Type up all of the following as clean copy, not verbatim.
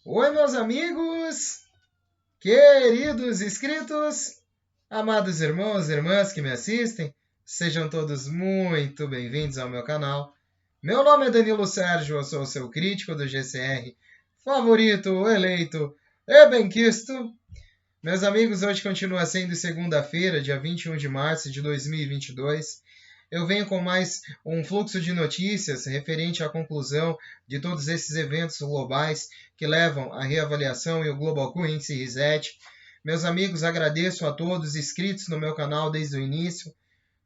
Oi, meus amigos, queridos inscritos, amados irmãos e irmãs que me assistem, sejam todos muito bem-vindos ao meu canal. Meu nome é Danilo Sérgio, eu sou o seu crítico do GCR, favorito, eleito e benquisto. Meus amigos, hoje continua sendo segunda-feira, dia 21 de março de 2022. Eu venho com mais um fluxo de notícias referente à conclusão de todos esses eventos globais que levam à reavaliação e o Global Q Índice Reset. Meus amigos, agradeço a todos inscritos no meu canal desde o início,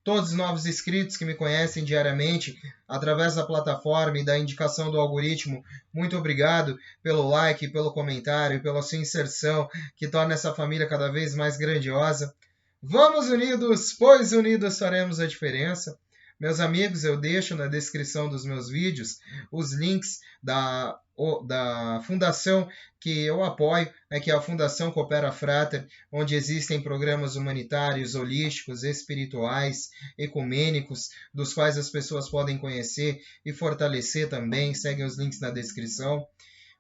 todos os novos inscritos que me conhecem diariamente através da plataforma e da indicação do algoritmo. Muito obrigado pelo like, pelo comentário, pela sua inserção, que torna essa família cada vez mais grandiosa. Vamos unidos, pois unidos faremos a diferença. Meus amigos, eu deixo na descrição dos meus vídeos os links da fundação que eu apoio, que é a Fundação Coopera Frater, onde existem programas humanitários, holísticos, espirituais, ecumênicos, dos quais as pessoas podem conhecer e fortalecer também. Seguem os links na descrição.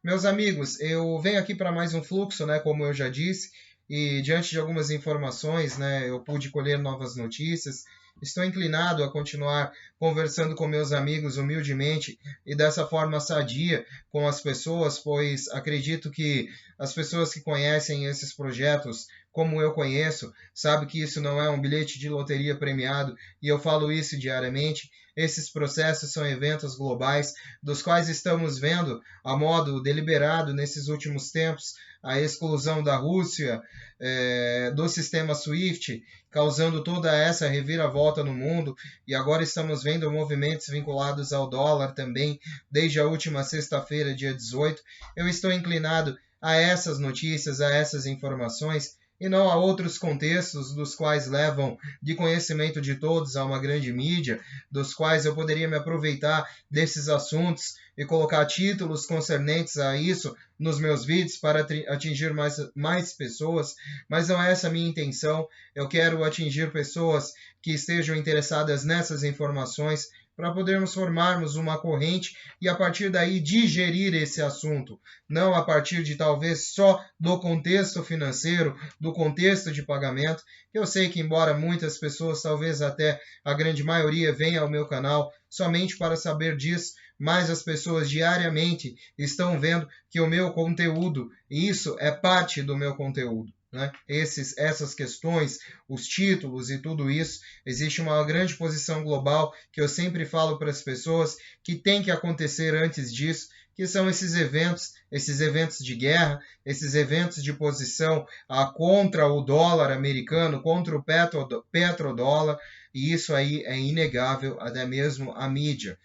Meus amigos, eu venho aqui para mais um fluxo, como eu já disse, e diante de algumas informações, eu pude colher novas notícias. Estou inclinado a continuar conversando com meus amigos humildemente e dessa forma sadia com as pessoas, pois acredito que as pessoas que conhecem esses projetos, como eu conheço, sabem que isso não é um bilhete de loteria premiado, e eu falo isso diariamente. Esses processos são eventos globais, dos quais estamos vendo, a modo deliberado nesses últimos tempos, a exclusão da Rússia do sistema SWIFT, causando toda essa reviravolta no mundo, e agora estamos vendo movimentos vinculados ao dólar também, desde a última sexta-feira, dia 18. Eu estou inclinado a essas notícias, a essas informações, e não a outros contextos dos quais levam de conhecimento de todos a uma grande mídia, dos quais eu poderia me aproveitar desses assuntos e colocar títulos concernentes a isso nos meus vídeos para atingir mais pessoas, mas não é essa a minha intenção. Eu quero atingir pessoas que estejam interessadas nessas informações, para podermos formarmos uma corrente e a partir daí digerir esse assunto, não a partir de talvez só do contexto financeiro, do contexto de pagamento. Eu sei que embora muitas pessoas, talvez até a grande maioria, venha ao meu canal somente para saber disso, mas as pessoas diariamente estão vendo que o meu conteúdo, isso é parte do meu conteúdo. Essas questões, os títulos e tudo isso, existe uma grande posição global que eu sempre falo para as pessoas que tem que acontecer antes disso, que são esses eventos de guerra, esses eventos de posição contra o dólar americano, contra o petrodólar, e isso aí é inegável, até mesmo a mídia.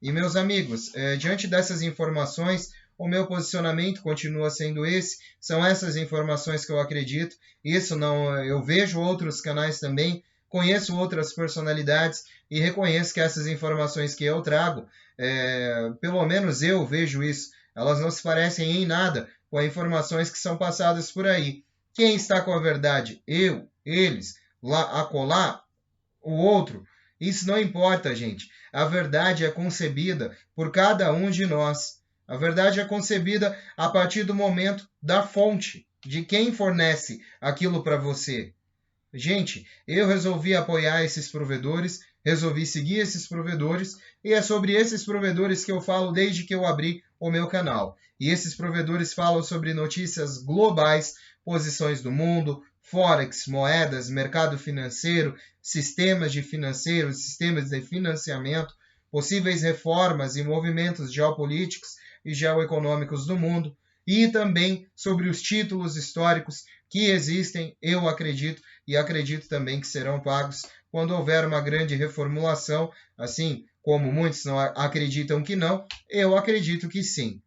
E meus amigos, diante dessas informações, o meu posicionamento continua sendo esse, são essas informações que eu acredito. Isso não, eu vejo outros canais também, conheço outras personalidades e reconheço que essas informações que eu trago, pelo menos eu vejo isso, elas não se parecem em nada com as informações que são passadas por aí. Quem está com a verdade? Eu, eles, lá, acolá, o outro? Isso não importa, gente. A verdade é concebida por cada um de nós. A verdade é concebida a partir do momento da fonte, de quem fornece aquilo para você. Gente, eu resolvi apoiar esses provedores, resolvi seguir esses provedores, e é sobre esses provedores que eu falo desde que eu abri o meu canal. E esses provedores falam sobre notícias globais, posições do mundo, forex, moedas, mercado financeiro, sistemas de financiamento, possíveis reformas e movimentos geopolíticos e geoeconômicos do mundo, e também sobre os títulos históricos que existem, eu acredito, e acredito também que serão pagos quando houver uma grande reformulação, assim como muitos não acreditam que não, eu acredito que sim.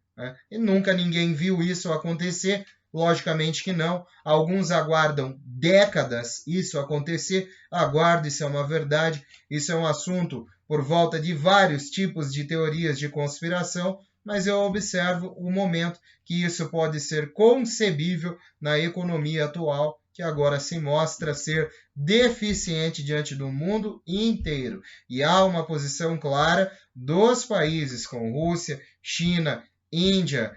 E nunca ninguém viu isso acontecer, logicamente que não. Alguns aguardam décadas isso acontecer, aguardo, isso é uma verdade, isso é um assunto por volta de vários tipos de teorias de conspiração, mas eu observo o momento que isso pode ser concebível na economia atual, que agora se mostra ser deficiente diante do mundo inteiro. E há uma posição clara dos países, com Rússia, China, Índia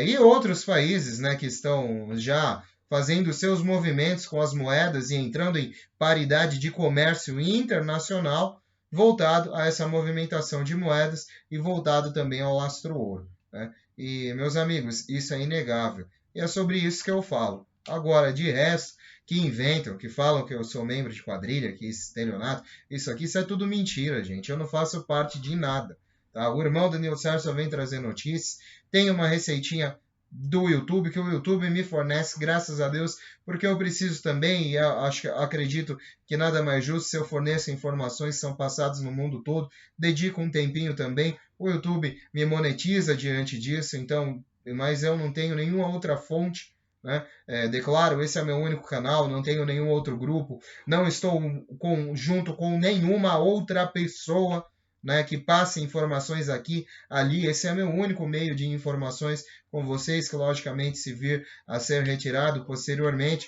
e outros países, né, que estão já fazendo seus movimentos com as moedas e entrando em paridade de comércio internacional, voltado a essa movimentação de moedas e voltado também ao lastro-ouro, né? E, meus amigos, isso é inegável. E é sobre isso que eu falo. Agora, de resto, que inventam, que falam que eu sou membro de quadrilha, que esse estelionato, isso é tudo mentira, gente. Eu não faço parte de nada. Tá? O irmão Danilo Sérgio só vem trazer notícias. Tem uma receitinha do YouTube, que o YouTube me fornece, graças a Deus, porque eu preciso também, e acredito que nada mais justo se eu forneço informações que são passadas no mundo todo, dedico um tempinho também, o YouTube me monetiza diante disso, então, mas eu não tenho nenhuma outra fonte, né? Declaro, esse é meu único canal, não tenho nenhum outro grupo, não estou junto com nenhuma outra pessoa, né, que passe informações aqui, ali. Esse é meu único meio de informações com vocês, que logicamente se vir a ser retirado posteriormente,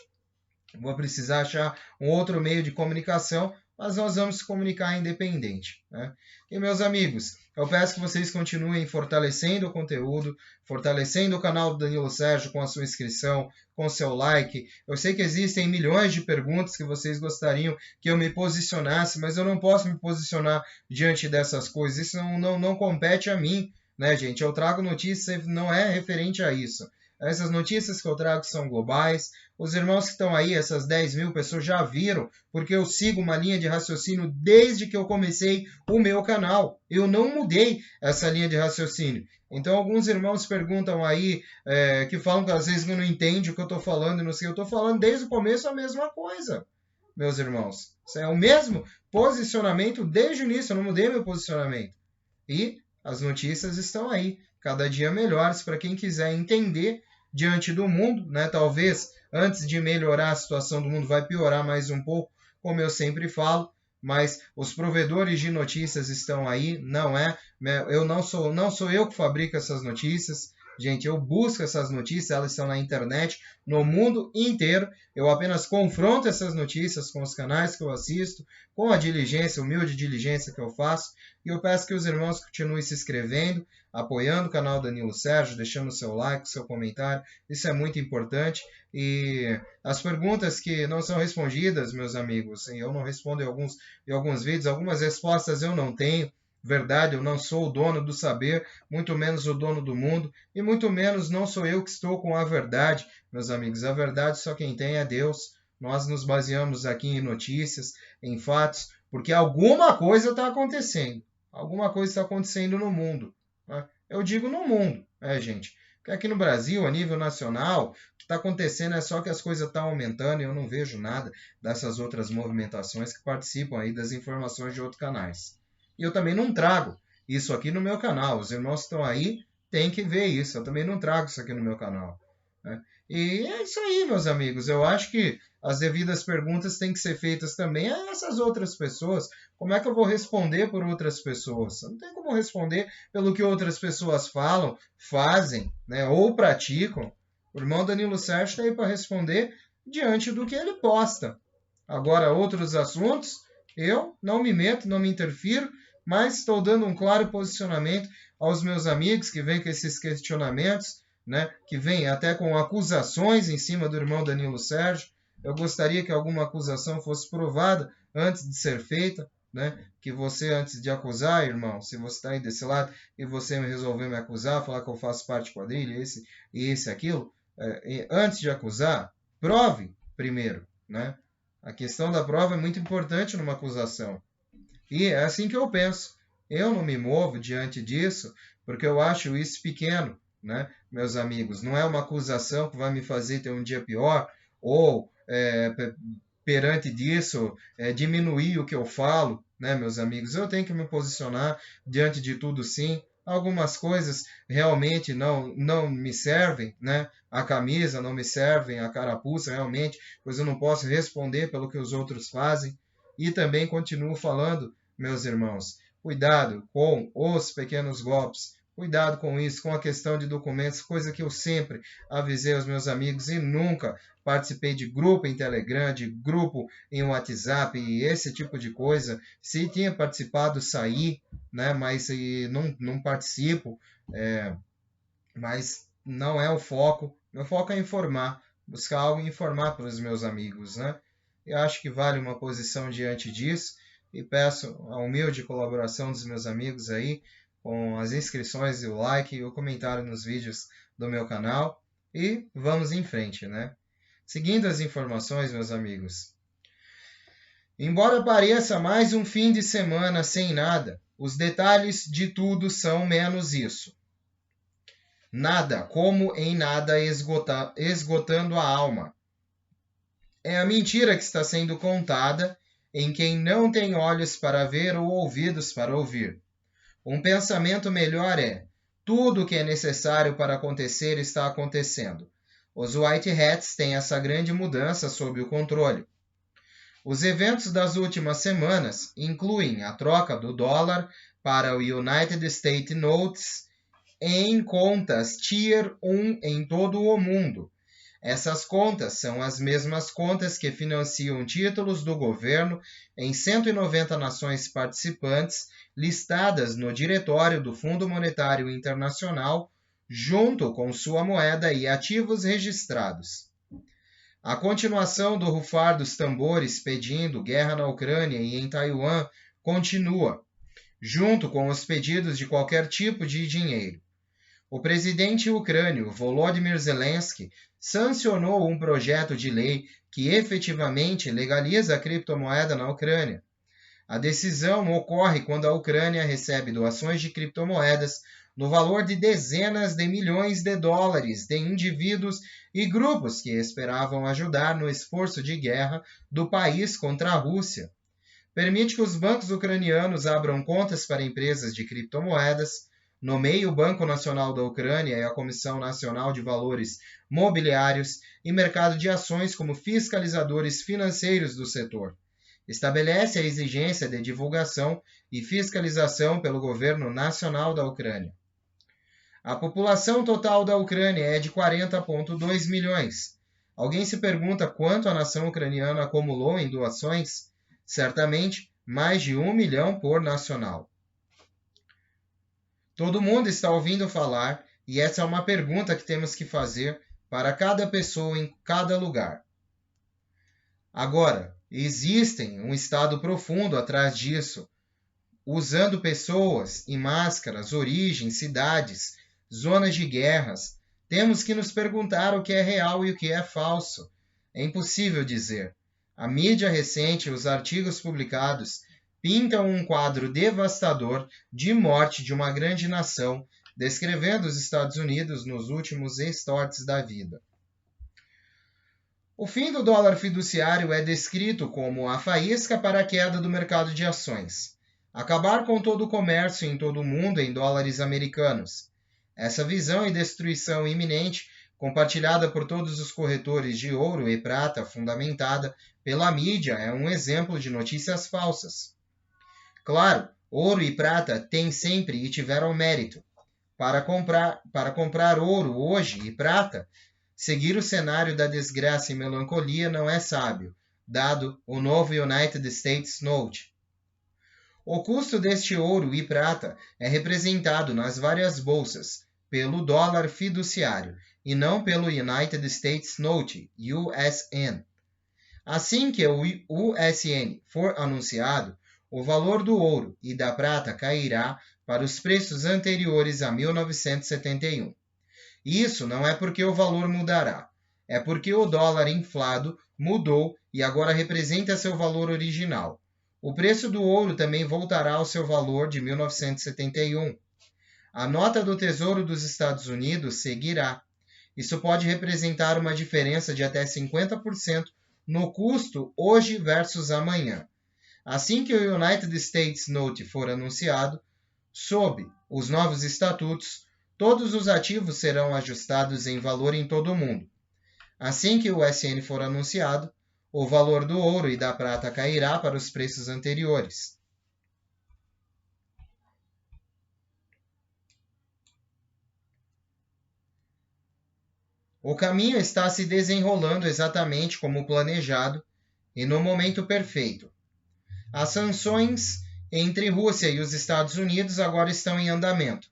vou precisar achar um outro meio de comunicação, mas nós vamos se comunicar independente, né? E, meus amigos, eu peço que vocês continuem fortalecendo o conteúdo, fortalecendo o canal do Danilo Sérgio com a sua inscrição, com o seu like. Eu sei que existem milhões de perguntas que vocês gostariam que eu me posicionasse, mas eu não posso me posicionar diante dessas coisas. Isso não compete a mim, né, gente? Eu trago notícias, não é referente a isso. Essas notícias que eu trago são globais. Os irmãos que estão aí, essas 10 mil pessoas, já viram, porque eu sigo uma linha de raciocínio desde que eu comecei o meu canal. Eu não mudei essa linha de raciocínio. Então, alguns irmãos perguntam aí, que falam que às vezes não entendem o que eu estou falando, e não sei, eu estou falando desde o começo a mesma coisa, meus irmãos. Isso é o mesmo posicionamento desde o início, eu não mudei meu posicionamento. E as notícias estão aí, cada dia melhores para quem quiser entender diante do mundo, né? Talvez antes de melhorar a situação do mundo vai piorar mais um pouco, como eu sempre falo, mas os provedores de notícias estão aí, não é? Eu não sou eu que fabrico essas notícias. Gente, eu busco essas notícias, elas estão na internet, no mundo inteiro. Eu apenas confronto essas notícias com os canais que eu assisto, com a diligência, humilde diligência que eu faço. E eu peço que os irmãos continuem se inscrevendo, apoiando o canal Danilo Sérgio, deixando o seu like, o seu comentário. Isso é muito importante. E as perguntas que não são respondidas, meus amigos, eu não respondo em alguns vídeos, algumas respostas eu não tenho. Verdade, eu não sou o dono do saber, muito menos o dono do mundo, e muito menos não sou eu que estou com a verdade, meus amigos. A verdade só quem tem é Deus. Nós nos baseamos aqui em notícias, em fatos, porque alguma coisa está acontecendo. Alguma coisa está acontecendo no mundo, né? Eu digo no mundo, gente. Porque aqui no Brasil, a nível nacional, o que está acontecendo é só que as coisas estão aumentando e eu não vejo nada dessas outras movimentações que participam aí das informações de outros canais. E eu também não trago isso aqui no meu canal. Os irmãos que estão aí têm que ver isso. Eu também não trago isso aqui no meu canal, né? E é isso aí, meus amigos. Eu acho que as devidas perguntas têm que ser feitas também a essas outras pessoas. Como é que eu vou responder por outras pessoas? Não tem como responder pelo que outras pessoas falam, fazem, né, ou praticam. O irmão Danilo Sérgio está aí para responder diante do que ele posta. Agora, outros assuntos, eu não me meto, não me interfiro, mas estou dando um claro posicionamento aos meus amigos que vêm com esses questionamentos, né, que vêm até com acusações em cima do irmão Danilo Sérgio. Eu gostaria que alguma acusação fosse provada antes de ser feita, né? Que você, antes de acusar, irmão, se você está aí desse lado e você resolver me acusar, falar que eu faço parte de quadrilha, aquilo, antes de acusar, prove primeiro, né? A questão da prova é muito importante numa acusação. E é assim que eu penso. Eu não me movo diante disso porque eu acho isso pequeno, né, meus amigos? Não é uma acusação que vai me fazer ter um dia pior ou perante disso diminuir o que eu falo, né, meus amigos? Eu tenho que me posicionar diante de tudo, sim. Algumas coisas realmente não me servem, né? A camisa não me servem, a carapuça realmente, pois eu não posso responder pelo que os outros fazem. E também continuo falando, meus irmãos, cuidado com os pequenos golpes, cuidado com isso, com a questão de documentos, coisa que eu sempre avisei aos meus amigos e nunca participei de grupo em Telegram, de grupo em WhatsApp e esse tipo de coisa. Se tinha participado, saí, né? Mas não participo. mas não é o foco. Meu foco é informar, buscar algo e informar para os meus amigos, né? Eu acho que vale uma posição diante disso e peço a humilde colaboração dos meus amigos aí com as inscrições e o like e o comentário nos vídeos do meu canal e vamos em frente, né? Seguindo as informações, meus amigos. Embora pareça mais um fim de semana sem nada, os detalhes de tudo são menos isso. Nada, como em nada esgotando a alma. É a mentira que está sendo contada em quem não tem olhos para ver ou ouvidos para ouvir. Um pensamento melhor é: tudo o que é necessário para acontecer está acontecendo. Os White Hats têm essa grande mudança sob o controle. Os eventos das últimas semanas incluem a troca do dólar para o United States Notes em contas Tier 1 em todo o mundo. Essas contas são as mesmas contas que financiam títulos do governo em 190 nações participantes listadas no diretório do Fundo Monetário Internacional, junto com sua moeda e ativos registrados. A continuação do rufar dos tambores pedindo guerra na Ucrânia e em Taiwan continua, junto com os pedidos de qualquer tipo de dinheiro. O presidente ucrânio Volodymyr Zelensky sancionou um projeto de lei que efetivamente legaliza a criptomoeda na Ucrânia. A decisão ocorre quando a Ucrânia recebe doações de criptomoedas no valor de dezenas de milhões de dólares de indivíduos e grupos que esperavam ajudar no esforço de guerra do país contra a Rússia. Permite que os bancos ucranianos abram contas para empresas de criptomoedas, nomeie o Banco Nacional da Ucrânia e a Comissão Nacional de Valores Mobiliários e Mercado de Ações como fiscalizadores financeiros do setor. Estabelece a exigência de divulgação e fiscalização pelo governo nacional da Ucrânia. A população total da Ucrânia é de 40,2 milhões. Alguém se pergunta quanto a nação ucraniana acumulou em doações? Certamente, mais de 1 milhão por nacional. Todo mundo está ouvindo falar, e essa é uma pergunta que temos que fazer para cada pessoa em cada lugar. Agora, existem um estado profundo atrás disso, usando pessoas e máscaras, origens, cidades, zonas de guerras. Temos que nos perguntar o que é real e o que é falso. É impossível dizer. A mídia recente e os artigos publicados pintam um quadro devastador de morte de uma grande nação, descrevendo os Estados Unidos nos últimos extortes da vida. O fim do dólar fiduciário é descrito como a faísca para a queda do mercado de ações. Acabar com todo o comércio em todo o mundo em dólares americanos. Essa visão e destruição iminente, compartilhada por todos os corretores de ouro e prata, fundamentada pela mídia, é um exemplo de notícias falsas. Claro, ouro e prata têm sempre e tiveram mérito. Para comprar ouro hoje e prata, seguir o cenário da desgraça e melancolia não é sábio, dado o novo United States Note. O custo deste ouro e prata é representado nas várias bolsas pelo dólar fiduciário e não pelo United States Note, USN. Assim que o USN for anunciado, o valor do ouro e da prata cairá para os preços anteriores a 1971. Isso não é porque o valor mudará, é porque o dólar inflado mudou e agora representa seu valor original. O preço do ouro também voltará ao seu valor de 1971. A nota do Tesouro dos Estados Unidos seguirá. Isso pode representar uma diferença de até 50% no custo hoje versus amanhã. Assim que o United States Note for anunciado, sob os novos estatutos, todos os ativos serão ajustados em valor em todo o mundo. Assim que o USN for anunciado, o valor do ouro e da prata cairá para os preços anteriores. O caminho está se desenrolando exatamente como planejado e no momento perfeito. As sanções entre Rússia e os Estados Unidos agora estão em andamento.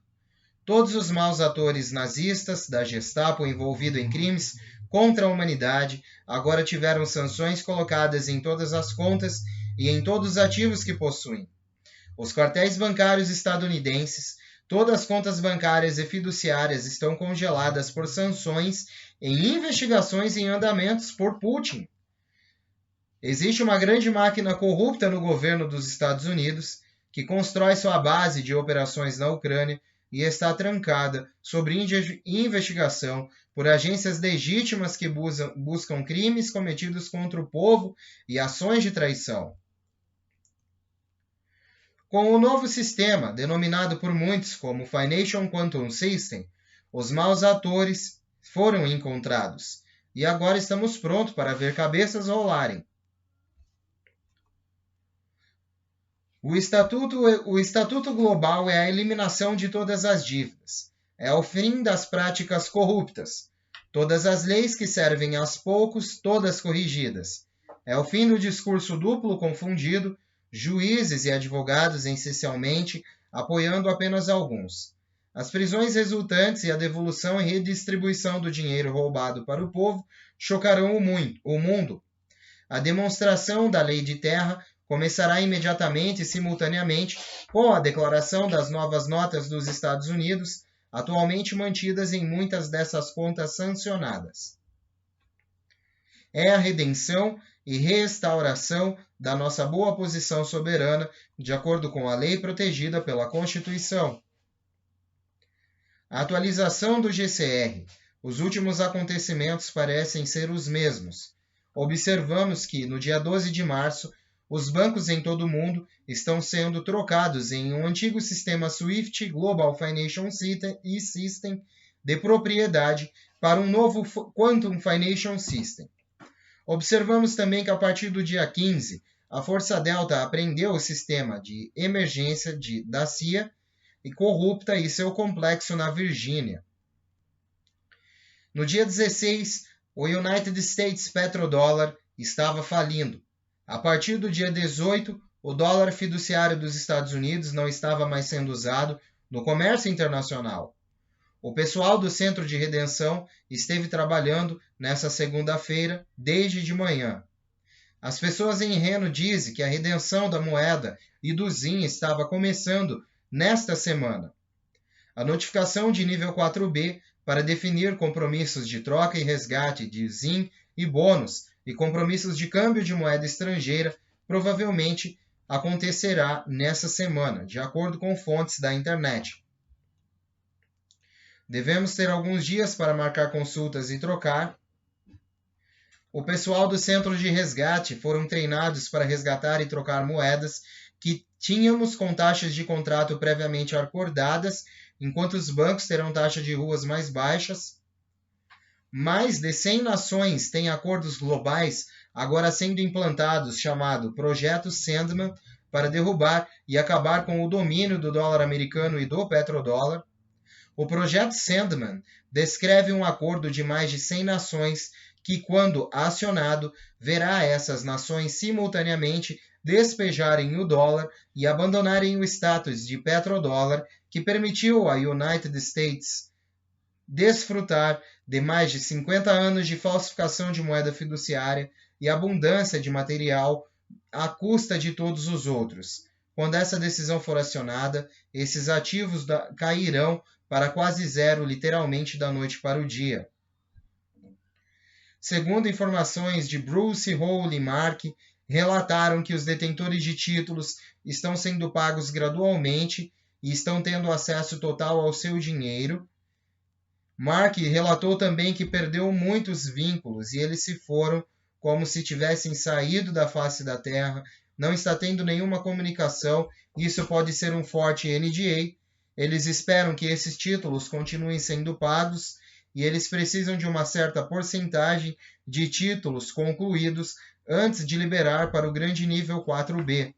Todos os maus atores nazistas da Gestapo envolvidos em crimes contra a humanidade agora tiveram sanções colocadas em todas as contas e em todos os ativos que possuem. Os quartéis bancários estadunidenses, todas as contas bancárias e fiduciárias estão congeladas por sanções em investigações em andamentos por Putin. Existe uma grande máquina corrupta no governo dos Estados Unidos que constrói sua base de operações na Ucrânia e está trancada sobre investigação por agências legítimas que buscam crimes cometidos contra o povo e ações de traição. Com o novo sistema, denominado por muitos como Financial Quantum System, os maus atores foram encontrados e agora estamos prontos para ver cabeças rolarem. O Estatuto Global é a eliminação de todas as dívidas. É o fim das práticas corruptas. Todas as leis que servem aos poucos, todas corrigidas. É o fim do discurso duplo confundido, juízes e advogados essencialmente apoiando apenas alguns. As prisões resultantes e a devolução e redistribuição do dinheiro roubado para o povo chocarão o mundo. A demonstração da lei de terra começará imediatamente e simultaneamente com a declaração das novas notas dos Estados Unidos, atualmente mantidas em muitas dessas contas sancionadas. É a redenção e restauração da nossa boa posição soberana, de acordo com a lei protegida pela Constituição. A atualização do GCR. Os últimos acontecimentos parecem ser os mesmos. Observamos que, no dia 12 de março, os bancos em todo o mundo estão sendo trocados em um antigo sistema SWIFT Global Financial System de propriedade para um novo Quantum Financial System. Observamos também que a partir do dia 15, a Força Delta apreendeu o sistema de emergência da CIA e corrupta e seu complexo na Virgínia. No dia 16, o United States Petrodollar estava falindo. A partir do dia 18, o dólar fiduciário dos Estados Unidos não estava mais sendo usado no comércio internacional. O pessoal do Centro de Redenção esteve trabalhando nessa segunda-feira desde de manhã. As pessoas em Reno dizem que a redenção da moeda e do ZIM estava começando nesta semana. A notificação de nível 4B para definir compromissos de troca e resgate de ZIM e bônus e compromissos de câmbio de moeda estrangeira provavelmente acontecerá nessa semana, de acordo com fontes da internet. Devemos ter alguns dias para marcar consultas e trocar. O pessoal do centro de resgate foram treinados para resgatar e trocar moedas que tínhamos com taxas de contrato previamente acordadas, enquanto os bancos terão taxas de ruas mais baixas. Mais de 100 nações têm acordos globais agora sendo implantados, chamado Projeto Sandman, para derrubar e acabar com o domínio do dólar americano e do petrodólar. O Projeto Sandman descreve um acordo de mais de 100 nações que, quando acionado, verá essas nações simultaneamente despejarem o dólar e abandonarem o status de petrodólar que permitiu à United States desfrutar de mais de 50 anos de falsificação de moeda fiduciária e abundância de material à custa de todos os outros. Quando essa decisão for acionada, esses ativos cairão para quase zero, literalmente da noite para o dia. Segundo informações de Bruce Hole e Mark, relataram que os detentores de títulos estão sendo pagos gradualmente e estão tendo acesso total ao seu dinheiro. Mark relatou também que perdeu muitos vínculos e eles se foram como se tivessem saído da face da Terra, não está tendo nenhuma comunicação, isso pode ser um forte NDA. Eles esperam que esses títulos continuem sendo pagos e eles precisam de uma certa porcentagem de títulos concluídos antes de liberar para o grande nível 4B.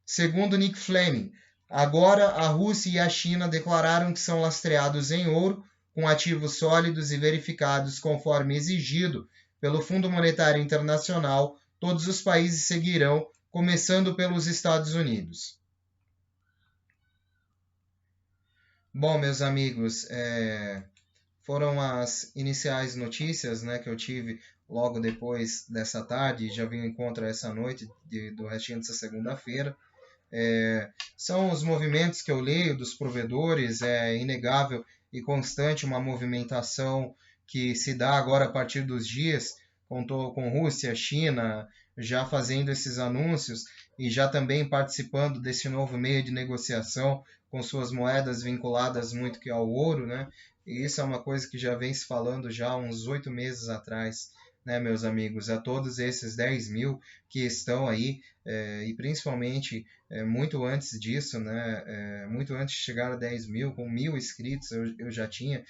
Segundo Nick Fleming, agora a Rússia e a China declararam que são lastreados em ouro, com ativos sólidos e verificados conforme exigido pelo Fundo Monetário Internacional. Todos os países seguirão, começando pelos Estados Unidos. Bom, meus amigos, foram as iniciais notícias, né, que eu tive logo depois dessa tarde, já vim encontrar essa noite do restinho dessa segunda-feira. São os movimentos que eu leio dos provedores, é inegável e constante uma movimentação que se dá agora a partir dos dias, com Rússia, China, já fazendo esses anúncios e já também participando desse novo meio de negociação com suas moedas vinculadas muito que ao ouro, né? E isso é uma coisa que já vem se falando já há uns 8 meses atrás, né, meus amigos? A todos esses 10 mil que estão aí, e principalmente muito antes disso, né, muito antes de chegar a 10 mil, com 1.000 inscritos eu já tinha,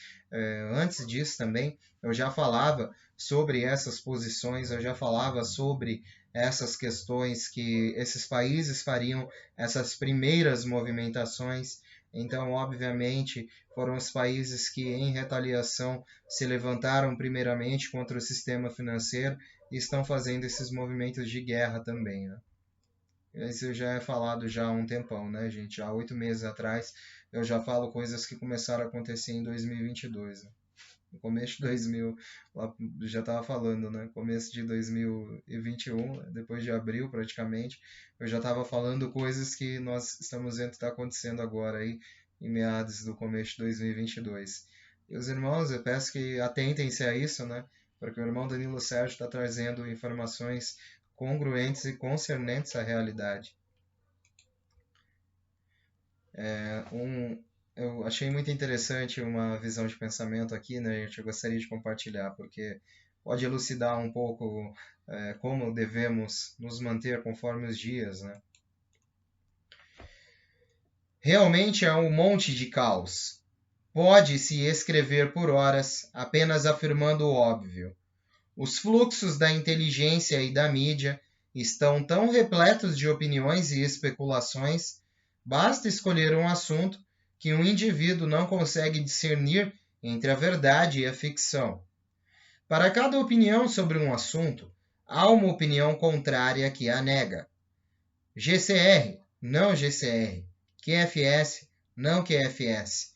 antes disso também, eu já falava sobre essas posições, eu já falava sobre essas questões que esses países fariam, essas primeiras movimentações. Então, obviamente, foram os países que, em retaliação, se levantaram primeiramente contra o sistema financeiro e estão fazendo esses movimentos de guerra também, né? Isso já é falado já há um tempão, né, gente? Há 8 meses atrás eu já falo coisas que começaram a acontecer em 2022. Né? No começo de 2000, lá já estava falando, né? Começo de 2021, depois de abril praticamente, eu já estava falando coisas que nós estamos vendo que está acontecendo agora aí, em meados do começo de 2022. E os irmãos, eu peço que atentem-se a isso, né? Porque o irmão Danilo Sérgio está trazendo informações congruentes e concernentes à realidade. Eu achei muito interessante uma visão de pensamento aqui, né? Eu gostaria de compartilhar, porque pode elucidar um pouco como devemos nos manter conforme os dias, né? Realmente é um monte de caos. Pode-se escrever por horas apenas afirmando o óbvio. Os fluxos da inteligência e da mídia estão tão repletos de opiniões e especulações, basta escolher um assunto que um indivíduo não consegue discernir entre a verdade e a ficção. Para cada opinião sobre um assunto, há uma opinião contrária que a nega. GCR, não GCR. QFS, não QFS.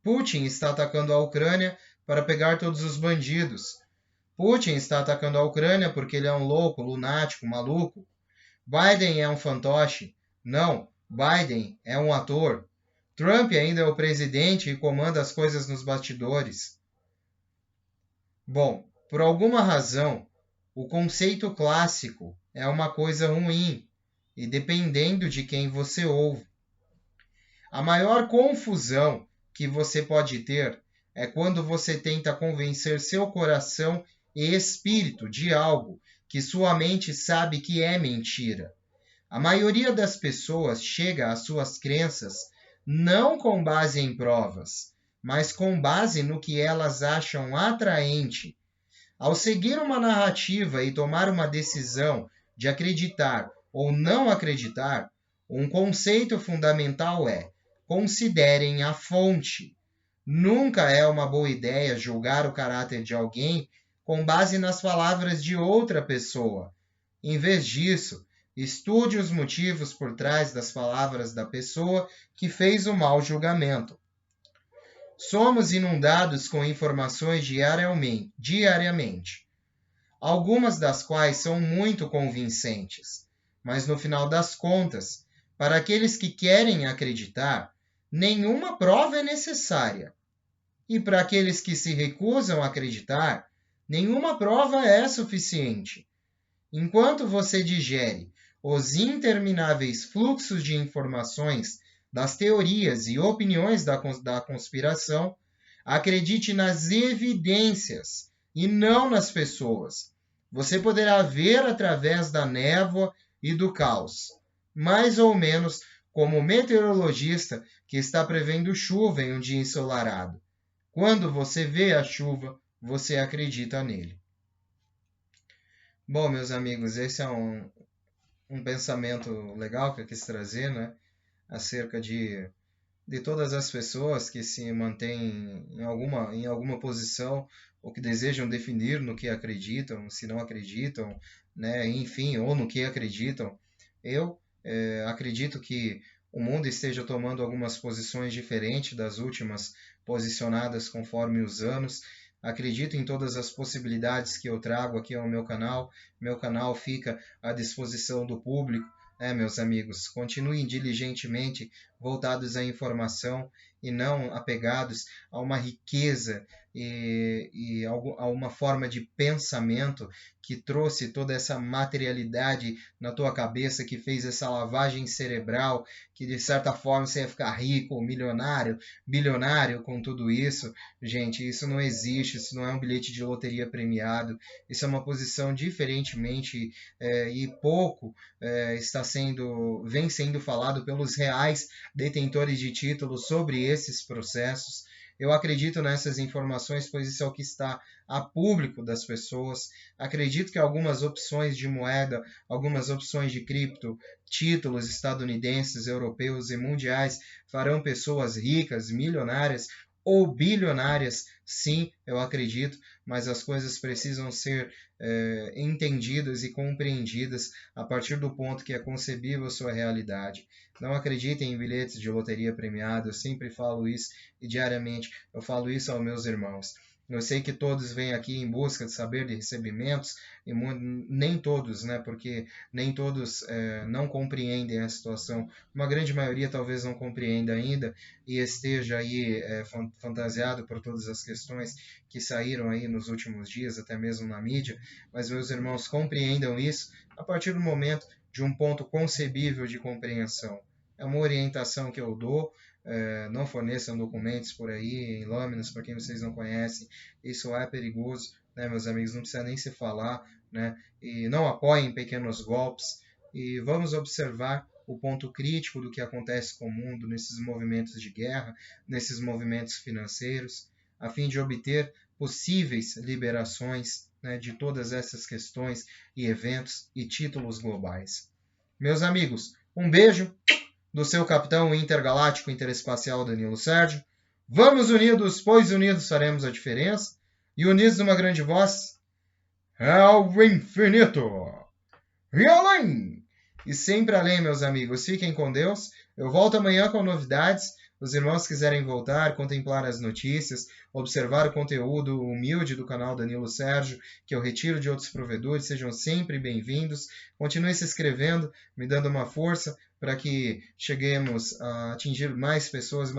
Putin está atacando a Ucrânia para pegar todos os bandidos. Putin está atacando a Ucrânia porque ele é um louco, lunático, maluco. Biden é um fantoche. Não, Biden é um ator. Trump ainda é o presidente e comanda as coisas nos bastidores. Bom, por alguma razão, o conceito clássico é uma coisa ruim, e dependendo de quem você ouve. A maior confusão que você pode ter é quando você tenta convencer seu coração e espírito de algo que sua mente sabe que é mentira. A maioria das pessoas chega às suas crenças não com base em provas, mas com base no que elas acham atraente. Ao seguir uma narrativa e tomar uma decisão de acreditar ou não acreditar, um conceito fundamental é: considerem a fonte. Nunca é uma boa ideia julgar o caráter de alguém com base nas palavras de outra pessoa. Em vez disso, estude os motivos por trás das palavras da pessoa que fez o mau julgamento. Somos inundados com informações diariamente, algumas das quais são muito convincentes, mas no final das contas, para aqueles que querem acreditar, nenhuma prova é necessária. E para aqueles que se recusam a acreditar, nenhuma prova é suficiente. Enquanto você digere os intermináveis fluxos de informações das teorias e opiniões da conspiração, acredite nas evidências e não nas pessoas. Você poderá ver através da névoa e do caos, mais ou menos como o meteorologista que está prevendo chuva em um dia ensolarado. Quando você vê a chuva, você acredita nele. Bom, meus amigos, esse é um pensamento legal que eu quis trazer, né? Acerca de todas as pessoas que se mantêm em alguma posição ou que desejam definir no que acreditam, se não acreditam, né? Enfim, ou no que acreditam. Eu acredito que o mundo esteja tomando algumas posições diferentes das últimas posicionadas conforme os anos. Acredito em todas as possibilidades que eu trago aqui ao meu canal. Meu canal fica à disposição do público, né, meus amigos? Continuem diligentemente voltados à informação e não apegados a uma riqueza e a uma forma de pensamento que trouxe toda essa materialidade na tua cabeça, que fez essa lavagem cerebral, que de certa forma você ia ficar rico, milionário, bilionário com tudo isso. Gente, isso não existe, isso não é um bilhete de loteria premiado, isso é uma posição diferentemente e pouco vem sendo falado pelos reais detentores de títulos sobre esses processos. Eu acredito nessas informações, pois isso é o que está a público das pessoas. Acredito que algumas opções de moeda, algumas opções de cripto, títulos estadunidenses, europeus e mundiais farão pessoas ricas, milionárias ou bilionárias. Sim, eu acredito, mas as coisas precisam ser entendidas e compreendidas a partir do ponto que é concebível a sua realidade. Não acreditem em bilhetes de loteria premiada, eu sempre falo isso e diariamente eu falo isso aos meus irmãos. Eu sei que todos vêm aqui em busca de saber de recebimentos, e nem todos, né? Porque nem todos não compreendem a situação. Uma grande maioria talvez não compreenda ainda e esteja aí fantasiado por todas as questões que saíram aí nos últimos dias, até mesmo na mídia. Mas meus irmãos, compreendam isso a partir do momento de um ponto concebível de compreensão. É uma orientação que eu dou. Não forneçam documentos por aí, em lâminas, para quem vocês não conhecem. Isso é perigoso, né, meus amigos? Não precisa nem se falar, né? E não apoiem pequenos golpes. E vamos observar o ponto crítico do que acontece com o mundo nesses movimentos de guerra, nesses movimentos financeiros, a fim de obter possíveis liberações, né, de todas essas questões e eventos e títulos globais. Meus amigos, um beijo do seu capitão intergaláctico interespacial Danilo Sérgio. Vamos unidos, pois unidos faremos a diferença. E unidos numa grande voz, ao infinito e além. E sempre além, meus amigos. Fiquem com Deus. Eu volto amanhã com novidades. Os irmãos quiserem voltar, contemplar as notícias, observar o conteúdo humilde do canal Danilo Sérgio, que eu retiro de outros provedores, sejam sempre bem-vindos. Continue se inscrevendo, me dando uma força para que cheguemos a atingir mais pessoas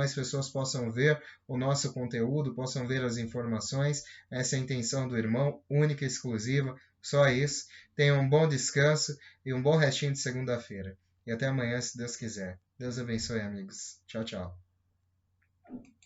possam ver o nosso conteúdo, possam ver as informações. Essa é a intenção do irmão, única e exclusiva, só isso. Tenham um bom descanso e um bom restinho de segunda-feira. E até amanhã, se Deus quiser. Deus abençoe, amigos. Tchau, tchau.